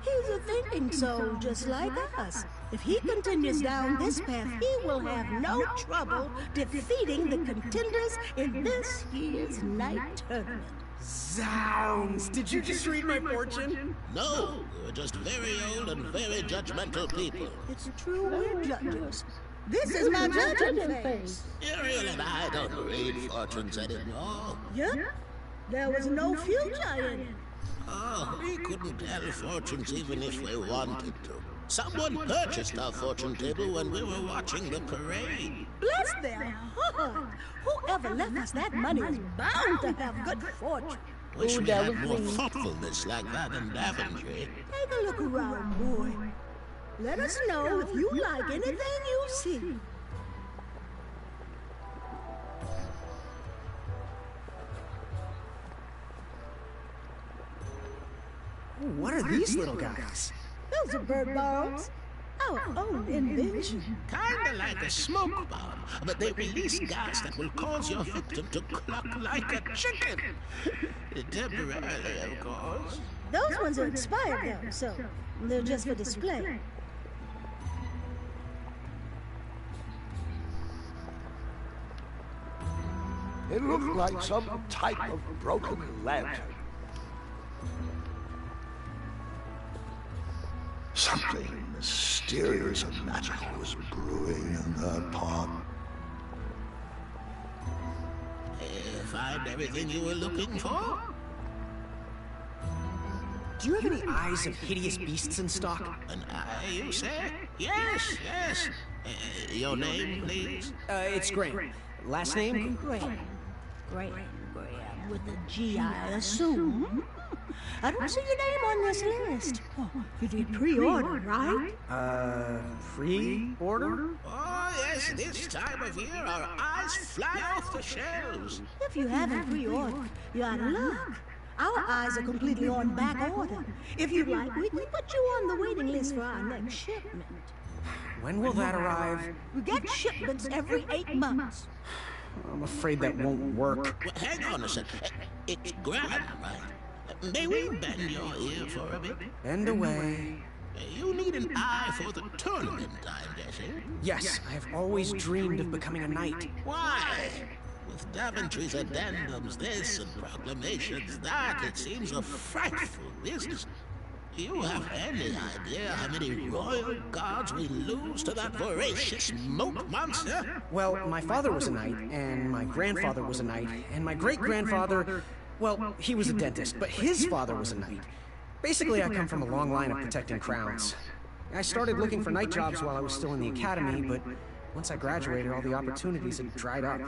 He's a thinking soul just like us. If he continues down this path, he will have no trouble defeating the contenders in this year's night tournament. Zounds! Did you just read my fortune? No, we're just very old and very judgmental people. It's true, we're judges. This is my judging face. Ariel and I don't read fortunes anymore. Yep. There was no future in it. Oh, we couldn't tell fortunes even if we wanted to. Someone purchased our fortune table when we were watching the parade. Bless their heart! Whoever left us that money is bound to have good fortune. Wish we had more thoughtfulness like that in Daventry. Take a look around, boy. Let us know if you like anything you see. What are these little guys? Those are bird bombs. Our own invention. Kinda like a smoke bomb, but they release gas that will cause your victim to cluck like a chicken. Temporarily, of course. Those ones are expired, though, so they're just for display. It looked like some type of broken lantern. Something mysterious and magical was brewing in that pot. Find everything you were looking for? Do you have any eyes of hideous beasts in stock? An eye, you say? Yes, yes. Your name, please? It's Graham. Last name? Graham, with a G, I assume. I don't see your name on this list. Oh, you did pre-order, right? Pre-order? Oh, yes, this time of year our eyes fly off the shelves. If you haven't pre-ordered, you're out of luck. Our eyes are completely on back order. If you'd like, we can put you on the waiting list for our next shipment. When will that arrive? We get shipments every 8 months. I'm afraid that won't work. Well, hang on a second. It's Graham, right? May we bend your ear for a bit? Bend away. You need an eye for the tournament, I'm guessing. Yes, I have always dreamed of becoming a knight. Why? With Daventry's addendums this and proclamations that, it seems a frightful business. Do you have any idea how many royal guards we lose to that voracious smoke monster? Well, my father was a knight, and my grandfather was a knight, and my great-grandfather... Well, he was a dentist, but his father was a knight. Basically, I come from a long line of protecting crowns. I started looking for knight jobs while I was still in the academy, but once I graduated, all the opportunities had dried up.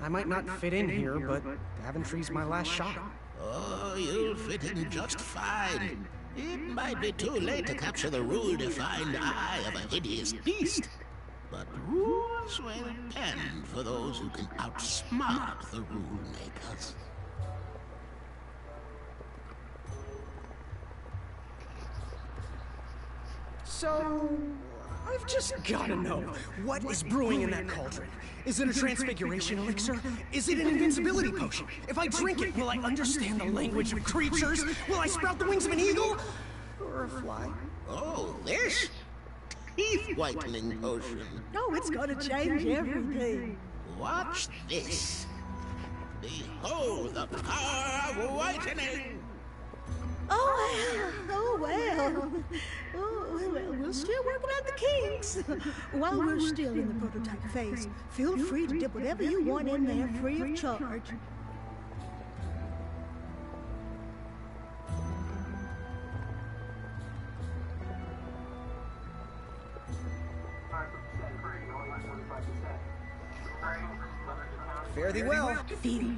I might not fit in here, but Daventry's my last shot. Oh, you'll fit in just fine. It might be too late to capture the rule-defined eye of a hideous beast. But rules will bend for those who can outsmart the rule-makers. So, I've just gotta know, what is brewing in that cauldron? Is it a transfiguration elixir? Is it an invincibility potion? If I drink it, will I understand the language of creatures? Will I sprout the wings of an eagle? Or a fly? Oh, this? Teeth-whitening potion. Oh, it's gonna change everything. Watch this. Behold the power of whitening! Oh, well. We're still working out the kinks. While we're still in the prototype phase, feel free to dip whatever you want in there free of charge. Fare thee well. Feel.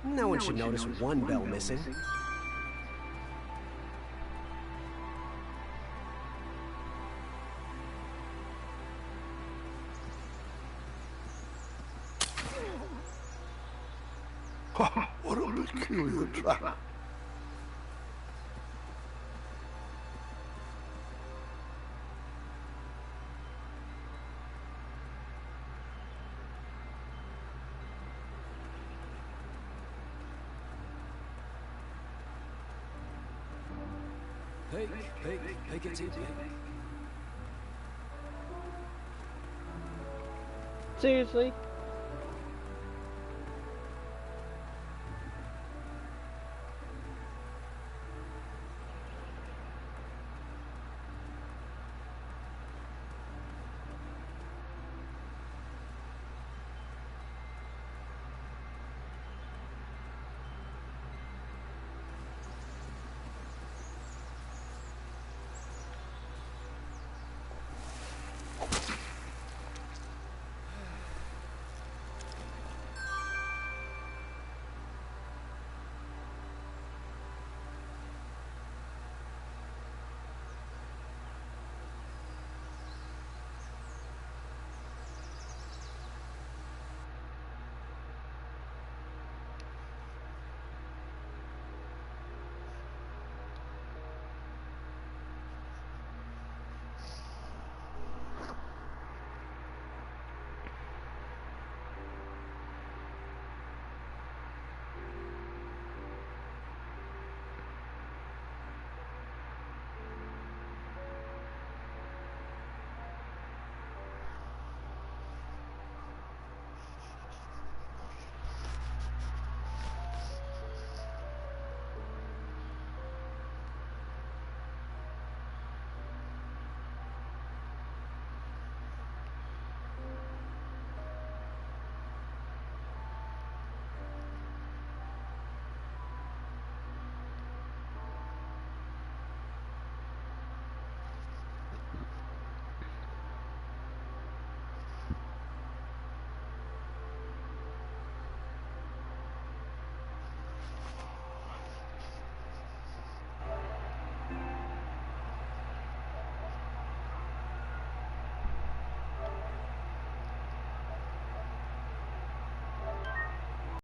No one should notice one bell missing. What a peculiar trap. Pick it, pick. Seriously?